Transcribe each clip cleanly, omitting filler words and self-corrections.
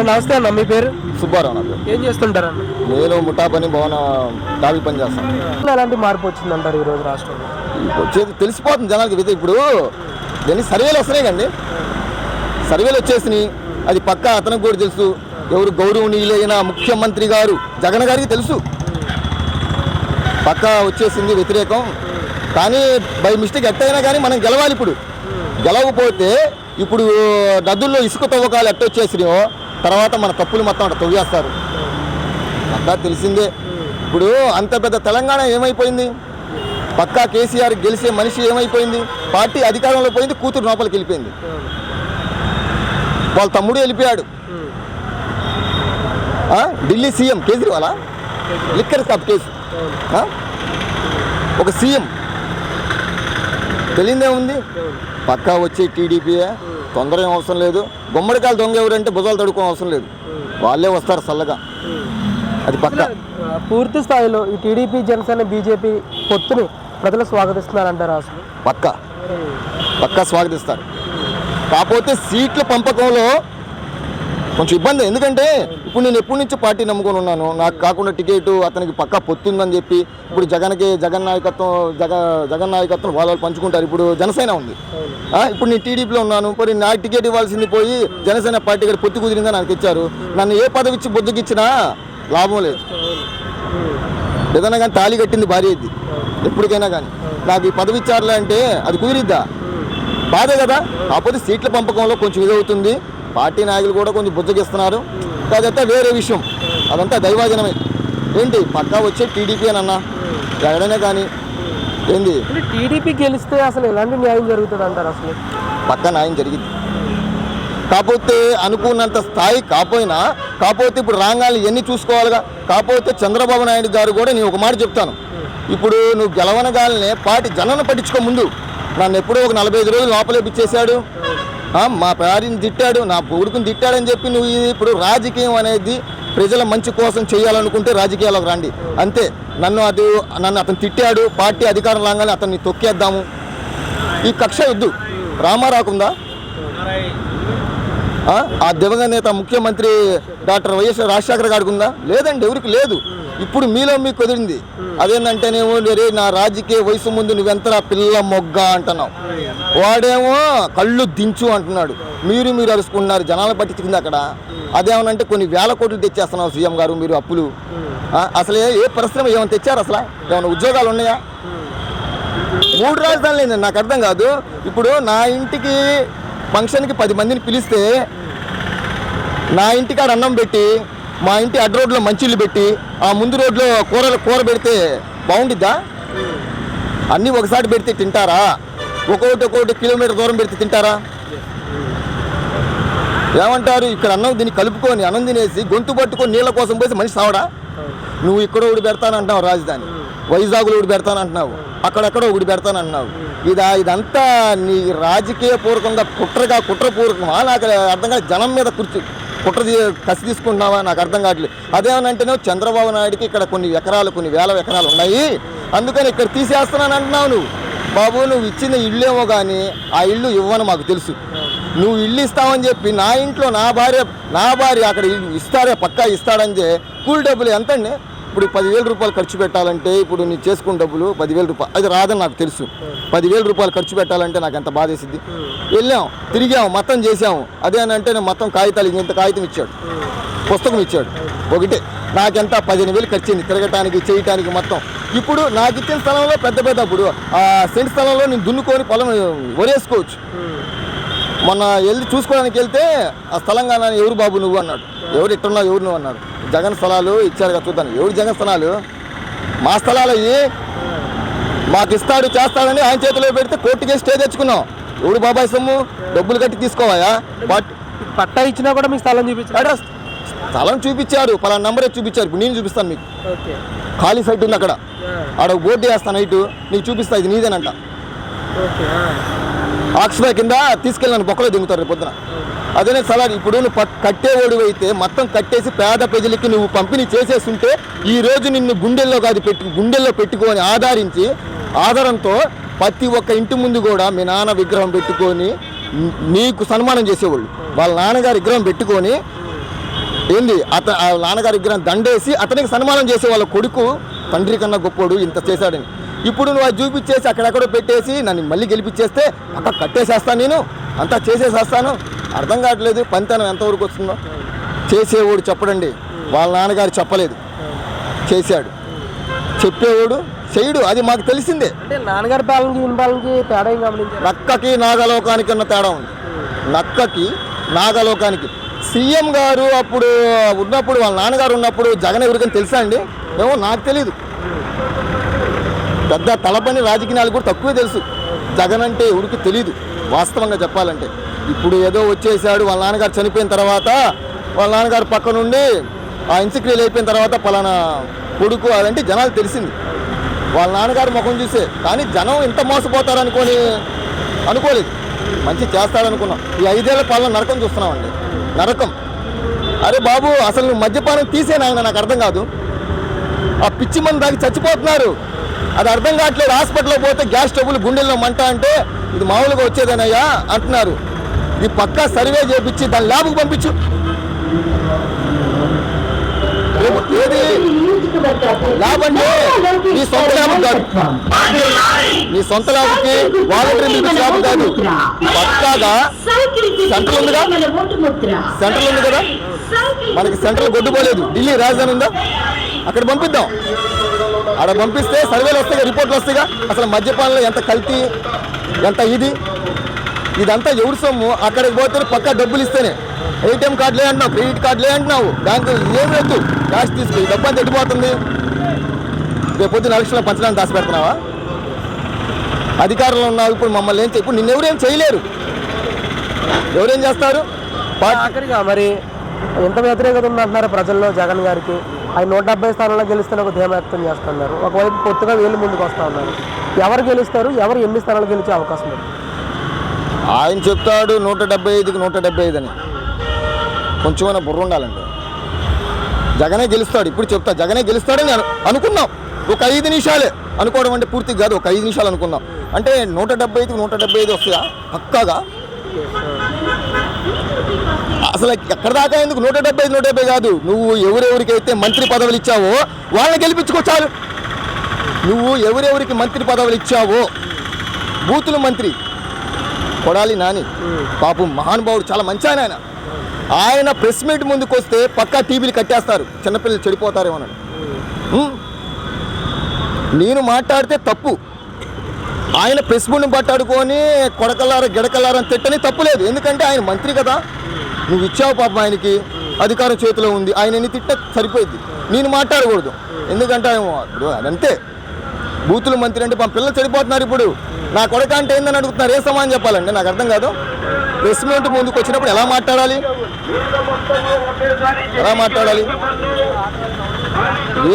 నమస్తే అన్న, మీ పేరు? సుబ్బారావు. నా పేరు. ఏం చేస్తుంటారు అన్న? నేను ముఠా పని భవన డాబీ పని చేస్తాను. ఎలాంటి మార్పు వచ్చిందంటారు ఈరోజు రాష్ట్రంలో? వచ్చేది తెలిసిపోతుంది జనాలకి. ఇప్పుడు దాన్ని సర్వేలు వస్తున్నాయి కండి, సర్వేలు వచ్చేసినాయి. అది పక్కా అతనికి కూడా తెలుసు. ఎవరు గౌరవనీయులైన ముఖ్యమంత్రి గారు జగన్ గారికి తెలుసు, పక్కా వచ్చేసింది వ్యతిరేకం. కానీ బై మిస్టేక్ ఎట్టయినా కానీ మనం గెలవాలి. ఇప్పుడు గెలవకపోతే ఇప్పుడు నదుల్లో ఇసుక తవ్వకాలు ఎట్టొచ్చేసినాయో తర్వాత మన తప్పులు మొత్తం అట్లా తవ్వేస్తారు. పక్కా తెలిసిందే. ఇప్పుడు అంత పెద్ద తెలంగాణ ఏమైపోయింది? పక్కా కేసీఆర్ గెలిచే మనిషి ఏమైపోయింది? పార్టీ అధికారంలో పోయింది, కూతురు లోపలికి వెళ్ళిపోయింది, వాళ్ళ తమ్ముడు వెళ్ళిపోయాడు. Delhi CM Kejriwal liquor scam case, ఒక సీఎం తెలియదే ఉంది. పక్కా వచ్చే టీడీపీయే, తొందర ఏం అవసరం లేదు. గుమ్మడికాయలు దొంగ ఎవరంటే భుజాలు తడుకోవడం అవసరం లేదు, వాళ్ళే వస్తారు చల్లగా. అది పక్కా. పూర్తి స్థాయిలో ఈ టీడీపీ జనసేన బీజేపీ పొత్తుని ప్రజలు స్వాగతిస్తున్నారంటారు అసలు? పక్కా స్వాగతిస్తారు. కాకపోతే సీట్ల పంపకంలో కొంచెం ఇబ్బంది. ఎందుకంటే ఇప్పుడు నేను ఎప్పటి నుంచో పార్టీ నమ్ముకొని ఉన్నాను. నాకు కాకుండా టికెట్ అతనికి పక్కా పొత్తుందని చెప్పి ఇప్పుడు జగన్ నాయకత్వం వాళ్ళు పంచుకుంటారు. ఇప్పుడు జనసేన ఉంది, ఇప్పుడు నేను టీడీపీలో ఉన్నాను. మరి నాకు టికెట్ ఇవ్వాల్సింది పోయి జనసేన పార్టీ గారు పొత్తు కుదిరిందని నాకు ఇచ్చారు. నన్ను ఏ పదవి ఇచ్చి బొద్దుకిచ్చినా లాభం లేదు. ఏదైనా కానీ తాళి కట్టింది భార్య ఇది ఎప్పటికైనా కానీ. నాకు ఈ పదవి ఇచ్చారులే అంటే అది కుదిరిద్దా? బాధే కదా. కాకపోతే సీట్ల పంపకంలో కొంచెం ఇదవుతుంది. పార్టీ నాయకులు కూడా కొంచెం బుజ్జగిస్తున్నారు. అదంతా వేరే విషయం, అదంతా దైవాజనమే. ఏంటి పక్కా వచ్చే టీడీపీ అని అన్నా ఎక్కడైనా కానీ ఏంది టీడీపీ గెలిస్తే అసలు ఎలాంటి న్యాయం జరుగుతుంది అంటారు? అసలు పక్కా న్యాయం జరిగింది. కాకపోతే అనుకున్నంత స్థాయి కాకపోతే ఇప్పుడు రాగాలు ఎన్ని చూసుకోవాలిగా. కాకపోతే చంద్రబాబు నాయుడు గారు కూడా నేను ఒక మాట చెప్తాను. ఇప్పుడు నువ్వు గెలవనగానే పార్టీ జనాన్ని పట్టించుకో. ముందు నన్ను ఎప్పుడో ఒక 45 రోజులు లోపలేపిచ్చేశాడు, మా భార్యని తిట్టాడు, నా కొడుకుని తిట్టాడని చెప్పి నువ్వు ఇప్పుడు రాజకీయం అనేది ప్రజల మంచి కోసం చేయాలనుకుంటే రాజకీయాలకు రండి అంతే. నన్ను అతను తిట్టాడు, పార్టీ అధికారం రాగానే అతన్ని తొక్కేద్దాము, ఈ కక్ష వద్దు. రామా రాకుందా? ఆ దివంగత నేత ముఖ్యమంత్రి డాక్టర్ వైఎస్ రాజశేఖర్ గారికి ఉందా? లేదండి, ఎవరికి లేదు. ఇప్పుడు మీలో మీకు కుదిరింది. అదేంటంటేనేమో వేరే నా రాజకీయ వయసు ముందు నువ్వెంతరా పిల్ల మొగ్గ అంటున్నావు, వాడేమో కళ్ళు దించు అంటున్నాడు. మీరు అరుచుకుంటున్నారు, జనాలు పట్టించుకుంది అక్కడ. అదేమనంటే కొన్ని వేల కోట్లు తెచ్చేస్తున్నావు సీఎం గారు మీరు అప్పులు. అసలు ఏ పరిశ్రమ ఏమైనా తెచ్చారు? అసలు ఏమైనా ఉద్యోగాలు ఉన్నాయా? 3 రాజధానులు అయింది. నాకు అర్థం కాదు. ఇప్పుడు నా ఇంటికి ఫంక్షన్కి 10 మందిని పిలిస్తే నా ఇంటికాడ అన్నం పెట్టి మా ఇంటి అడ్డ రోడ్లో మంచిళ్ళు పెట్టి ఆ ముందు రోడ్లో కూర పెడితే బాగుండిద్దా? అన్నీ ఒకసారి పెడితే తింటారా? ఒక్కొక్కటి కిలోమీటర్ దూరం పెడితే తింటారా? ఏమంటారు? ఇక్కడ అన్నం దీన్ని కలుపుకొని అన్నం తినేసి గొంతు పట్టుకొని నీళ్ళ కోసం పోసి మనిషి సావడా? నువ్వు ఇక్కడ ఒకటి పెడతానంటున్నావు, రాజధాని వైజాగ్లో ఒకటి పెడతానంటున్నావు, అక్కడెక్కడ ఒకటి పెడతానంటున్నావు. ఇదంతా నీ రాజకీయ పూర్వకంగా కుట్రపూర్వకమా? నాకు అర్థం కాదు. జనం మీద కసి తీసుకుంటున్నావా? నాకు అర్థం కావట్లేదు. అదేమనంటేనే చంద్రబాబు నాయుడికి ఇక్కడ కొన్ని వేల ఎకరాలు ఉన్నాయి, అందుకని ఇక్కడ తీసేస్తున్నాను అంటున్నావు. నువ్వు బాబు నువ్వు ఇచ్చిన ఇల్లేమో కానీ ఆ ఇల్లు ఇవ్వను మాకు తెలుసు. నువ్వు ఇల్లు ఇస్తావని చెప్పి నా ఇంట్లో నా భార్య అక్కడ ఇస్తాడే, పక్కా ఇస్తాడని కూలి డబ్బులు ఎంతండి? ఇప్పుడు 10,000 రూపాయలు ఖర్చు పెట్టాలంటే ఇప్పుడు నీ చేసుకున్న డబ్బులు 10,000 రూపాయలు, అది రాదని నాకు తెలుసు. 10,000 రూపాయలు ఖర్చు పెట్టాలంటే నాకు ఎంత బాధ వేసిద్ది. వెళ్ళాం, తిరిగాం, మొత్తం చేసాము. అదేనంటే నేను మొత్తం కాగితాలు ఇంత కాగితం ఇచ్చాడు, పుస్తకం ఇచ్చాడు ఒకటే. నాకెంత 15,000 ఖర్చు అయింది తిరగటానికి చేయటానికి మొత్తం. ఇప్పుడు నాకు ఇచ్చిన స్థలంలో పెద్దప్పుడు ఆ సెంట్ స్థలంలో నేను దున్నుకొని పొలం వరేసుకోవచ్చు. మొన్న వెళ్ళి చూసుకోవడానికి వెళ్తే ఆ స్థలంగా ఎవరు బాబు నువ్వు అన్నాడు. ఎవరు ఇట్టున్నావు, ఎవరు నువ్వు అన్నాడు. జగన్ స్థలాలు ఇచ్చారు కదా చూద్దాను. ఎవరు జగన్ స్థలాలు? మా స్థలాలు అయ్యి మాకు ఇస్తాడు చేస్తాడని ఆయన చేతిలో పెడితే కోర్టుకే స్టే తెచ్చుకున్నాం. ఎవడు బాబాయ్ సొమ్ము? డబ్బులు కట్టి తీసుకోవాయా? పట్టా ఇచ్చినా కూడా మీకు స్థలం చూపించారు. స్థలం చూపించారు, పలానా నెంబరే చూపించారు. ఇప్పుడు నేను చూపిస్తాను మీకు. ఖాళీ సైట్ ఉంది అక్కడ, ఆడ బోర్డు వేస్తాను నైట్, నీకు చూపిస్తా ఇది నీదేనంట. ఆక్సిఫై కింద తీసుకెళ్ళి బొక్కలో దిగుతారు రేపు పొద్దున. అదే స్థలాలు ఇప్పుడు నువ్వు కట్టేవాడు అయితే మొత్తం కట్టేసి పేద ప్రజలకి నువ్వు పంపిణీ చేసేస్తుంటే ఈ రోజు నిన్ను గుండెల్లో పెట్టుకొని ఆధారంతో ప్రతి ఒక్క ఇంటి ముందు కూడా మీ నాన్న విగ్రహం పెట్టుకొని నీకు సన్మానం చేసేవాళ్ళు. వాళ్ళ నాన్నగారి విగ్రహం పెట్టుకొని ఏంది ఆ నాన్నగారి విగ్రహం దండేసి అతనికి సన్మానం చేసే వాళ్ళ కొడుకు తండ్రి కన్నా గొప్పోడు ఇంత చేశాడని. ఇప్పుడు నువ్వు అది చూపించేసి అక్కడెక్కడో పెట్టేసి నన్ను మళ్ళీ గెలిపించేస్తే పక్క కట్టేసేస్తాను, నేను అంతా చేసేసేస్తాను. అర్థం కావట్లేదు పనితనం ఎంతవరకు వస్తుందో. చేసేవాడు చెప్పడండి, వాళ్ళ నాన్నగారు చెప్పలేదు, చేశాడు. చెప్పేవాడు చేయడు, అది మాకు తెలిసిందే. అంటే నాన్నగారి పాలనకి ఈయన పాలనకి తేడా ఏం గమనించారు? నక్కకి నాగలోకానికి ఉన్న తేడా ఉంది. నక్కకి నాగలోకానికి. సీఎం గారు అప్పుడు ఉన్నప్పుడు, వాళ్ళ నాన్నగారు ఉన్నప్పుడు జగన్ ఎవరికని తెలుసా అండి? ఏమో నాకు తెలీదు. పెద్ద తలపని రాజకీయాలు కూడా తక్కువే తెలుసు. జగన్ అంటే ఎవరికి తెలీదు వాస్తవంగా చెప్పాలంటే. ఇప్పుడు ఏదో వచ్చేసాడు, వాళ్ళ నాన్నగారు చనిపోయిన తర్వాత వాళ్ళ నాన్నగారు పక్క నుండి ఆ ఇన్సిక్రియలు అయిపోయిన తర్వాత పలానా కొడుకు అదంటే జనాలు తెలిసింది. వాళ్ళ నాన్నగారు ముఖం చూసే. కానీ జనం ఇంత అనుకోలేదు. మంచి చేస్తాడనుకున్నాం. ఈ 5 ఏళ్ల పాలన నరకం చూస్తున్నామండి, నరకం. అరే బాబు, అసలు నువ్వు మద్యపానం తీసే నాయన, నాకు అర్థం కాదు. ఆ పిచ్చి మంది దాగి చచ్చిపోతున్నారు, అది అర్థం కావట్లేదు. హాస్పిటల్లో పోతే గ్యాస్ ట్రబుల్, గుండెల్లో మంట అంటే ఇది మామూలుగా వచ్చేదనయ్యా అంటున్నారు. ఇది పక్కా సర్వే చేయించి దాని ల్యాబ్కి పంపించు. ఏది ల్యాబ్ అంటే నీ సొంత ల్యాబ్ కాదు, నీ సొంత ల్యాబ్కి వాలంటరీ ల్యాబ్ కాదు. పక్కాగా సెంట్రల్ ఉంది కదా, మనకి సెంట్రల్ గొడ్డుపోలేదు. ఢిల్లీ రాజధాని ఉందా, అక్కడ పంపిద్దాం. అక్కడ పంపిస్తే సర్వేలు వస్తాయి, రిపోర్ట్లు వస్తాయిగా. అసలు మద్యపానంలో ఎంత కల్తీ, ఎంత ఇదంతా ఎవరి సొమ్ము. అక్కడికి పోతే పక్కా డబ్బులు ఇస్తేనే. ఏటీఎం కార్డులే అంటున్నావు, క్రెడిట్ కార్డులే అంటున్నావు, బ్యాంకు ఏం లేదు, క్యాష్ తీసుకో. ఈ డబ్బు అంతా ఎట్టిపోతుంది. రేపు పొద్దున ఎలక్షన్లో పంచడానికి దాచి పెడుతున్నావా? అధికారంలో ఉన్నావు, ఇప్పుడు మమ్మల్ని ఇప్పుడు నిన్నెవరేం చేయలేరు. ఎవరేం చేస్తారు? ఆఖరిగా మరి ఎంత వ్యతిరేకత ఉందంటున్నారు ప్రజల్లో జగన్ గారికి? ఆయన 170 స్థానాల్లో గెలుస్తే ఒక ధీమా వ్యక్తం చేస్తున్నారు. ఒకవైపు కొత్తగా వీళ్ళు ముందుకు వస్తూ ఉన్నారు. ఎవరు గెలుస్తారు, ఎవరు ఎన్ని స్థానాలు గెలిచే అవకాశం ఉంది? ఆయన చెప్తాడు 175కి 175 అని. కొంచెమైనా బుర్ర ఉండాలండి. జగనే గెలుస్తాడు. ఇప్పుడు చెప్తా, జగనే గెలుస్తాడని అనుకున్నాం. ఒక 5 నిమిషాలే అనుకోవడం అంటే పూర్తిగా కాదు, ఒక 5 నిమిషాలు అనుకున్నాం. అంటే 175కి 175 వస్తుందా పక్కాగా? అసలు ఎక్కడ దాకా ఎందుకు 175 కాదు. నువ్వు ఎవరెవరికైతే మంత్రి పదవులు ఇచ్చావో వాళ్ళని గెలిపించుకో చాలు. నువ్వు ఎవరెవరికి మంత్రి పదవులు ఇచ్చావో, బూతుల మంత్రి కొడాలి నాని పాపం మహానుభావుడు, చాలా మంచి ఆయన. ఆయన ప్రెస్ మీట్ ముందుకు వస్తే పక్కా టీవీలు కట్టేస్తారు, చిన్నపిల్లలు చెడిపోతారేమోనని. నేను మాట్లాడితే తప్పు, ఆయన ప్రెస్ మీట్ని పట్టాడుకొని కొడకల్లార గిడకల్లారని తిట్టని తప్పు లేదు. ఎందుకంటే ఆయన మంత్రి కదా, నువ్వు ఇచ్చావు పాపం, ఆయనకి అధికారం చేతిలో ఉంది, ఆయన ఎన్ని తిట్ట సరిపోయింది. నేను మాట్లాడకూడదు, ఎందుకంటే ఇప్పుడు అదంతే. బూతుల మంత్రి అంటే పాపం పిల్లలు చెడిపోతున్నారు. ఇప్పుడు నా కొడక అంటే ఏందని అడుగుతున్నారు. ఏ సమానం చెప్పాలండి, నాకు అర్థం కాదు. ప్రెస్ మీట్ ముందుకు వచ్చినప్పుడు ఎలా మాట్లాడాలి,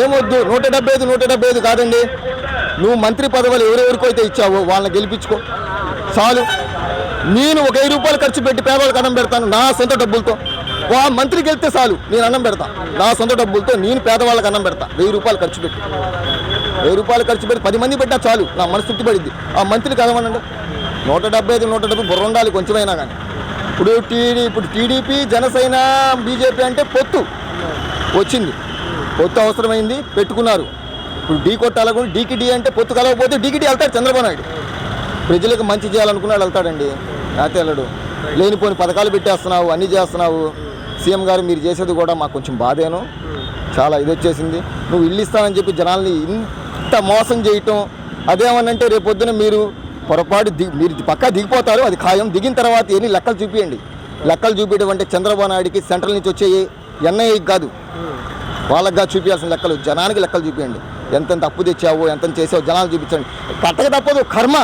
ఏమొద్దు. 175 కాదండి. నువ్వు మంత్రి పదవులు ఎవరెవరికో అయితే ఇచ్చావో వాళ్ళని గెలిపించుకో చాలు. నేను ఒక 1000 రూపాయలు ఖర్చు పెట్టి పేదవాళ్ళకి అన్నం పెడతాను నా సొంత డబ్బులతో. మంత్రికి వెళ్తే చాలు, నేను అన్నం పెడతాను నా సొంత డబ్బులతో. నేను పేదవాళ్ళకి అన్నం పెడతా 1000 రూపాయలు ఖర్చు పెట్టి. 1000 రూపాయలు ఖర్చు పెట్టి 10 మంది పెట్టా చాలు, నా మనసు తృప్తి పడింది. ఆ మంత్రికి అదమనండి. 175 బుర్ర ఉండాలి కొంచెమైనా కానీ. ఇప్పుడు టీడీపీ జనసేన బీజేపీ అంటే పొత్తు వచ్చింది, పొత్తు అవసరమైంది, పెట్టుకున్నారు. ఇప్పుడు ఢీ కొట్టాలనుకుంటే డీకి ఢీ అంటే పొత్తు కలవకపోతే డీకి ఢీ వెళ్తాడు చంద్రబాబు నాయుడు. ప్రజలకు మంచి చేయాలనుకున్నాడు, వెళ్తాడండి. లేకపోతే వెళ్ళడు. లేనిపోని పథకాలు పెట్టేస్తున్నావు, అన్నీ చేస్తున్నావు. సీఎం గారు మీరు చేసేది కూడా మాకు కొంచెం బాధేను, చాలా ఇది వచ్చేసింది. నువ్వు ఇల్లు ఇస్తానని చెప్పి జనాల్ని ఇంత మోసం చేయటం. అదేమనంటే రేపు పొద్దున మీరు పొరపాటు మీరు పక్కా దిగిపోతారు, అది ఖాయం. దిగిన తర్వాత ఎన్ని లెక్కలు చూపించండి. లెక్కలు చూపించడం అంటే చంద్రబాబు నాయుడికి సెంట్రల్ నుంచి వచ్చే ఎన్ఐఏకి కాదు, వాళ్ళకి చూపించాల్సిన లెక్కలు, జనానికి లెక్కలు చూపించండి. ఎంతెంత అప్పు తెచ్చావో, ఎంత చేసావో జనాలు చూపించండి. కట్టక తప్పదు, కర్మ,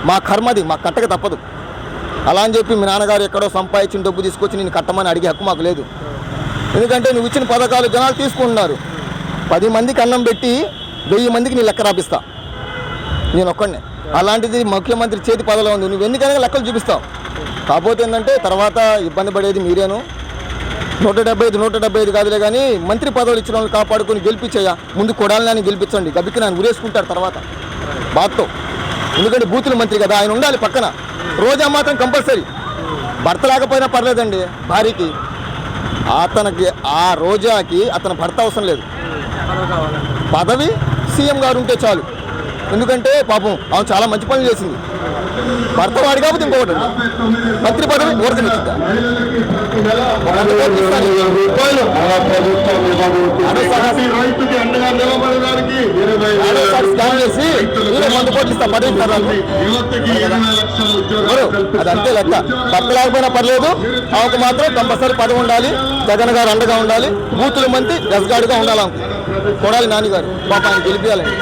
మా కర్మది, మాకు కట్టక తప్పదు. అలా అని చెప్పి మీ నాన్నగారు ఎక్కడో సంపాదించిన డబ్బు తీసుకొచ్చి నేను కట్టమని అడిగే హక్కు మాకు లేదు. ఎందుకంటే నువ్వు ఇచ్చిన పథకాలు జనాలు తీసుకుంటున్నారు. 10 మందికి అన్నం పెట్టి 1000 మందికి నీ లెక్క రాపిస్తా నేను ఒక్కడనే. అలాంటిది ముఖ్యమంత్రి చేతి పదవిలో ఉంది, నువ్వు ఎందుకైనా లెక్కలు చూపిస్తావు. కాకపోతే ఏంటంటే తర్వాత ఇబ్బంది పడేది మీరేను. 175 కాదులే కానీ మంత్రి పదవులు ఇచ్చిన వాళ్ళని కాపాడుకొని గెలిపించయ్యా. ముందు కొడాలని గెలిపించండి, గబికి నన్ను ఉరేసుకుంటారు తర్వాత బాధతో. ఎందుకంటే బూతుల మంత్రి కదా, ఆయన ఉండాలి పక్కన. రోజా మాత్రం కంపల్సరీ, భర్త లేకపోయినా పర్లేదండి, భార్యకి అతనికి ఆ రోజాకి అతని భర్త అవసరం లేదు. పదవి సీఎం గారు ఉంటే చాలు. ఎందుకంటే పాపం ఆమె చాలా మంచి పనులు చేసింది. భర్త వాడి కాబట్టి ఇంకొకటి మంత్రి పదవి ఓడికి చేసి వంద కోట్లు ఇస్తా పదవి అది అంతే లెక్క. భర్త లేకపోయినా పర్లేదు, ఆమెకు మాత్రం కంపల్సరీ పదవి ఉండాలి. జగన్ గారు అండగా ఉండాలి. బూతుల మంది ఎస్గాడిగా ఉండాలి. కొడాలి నాని గారు పాప ఆయన గెలిపించాలండి.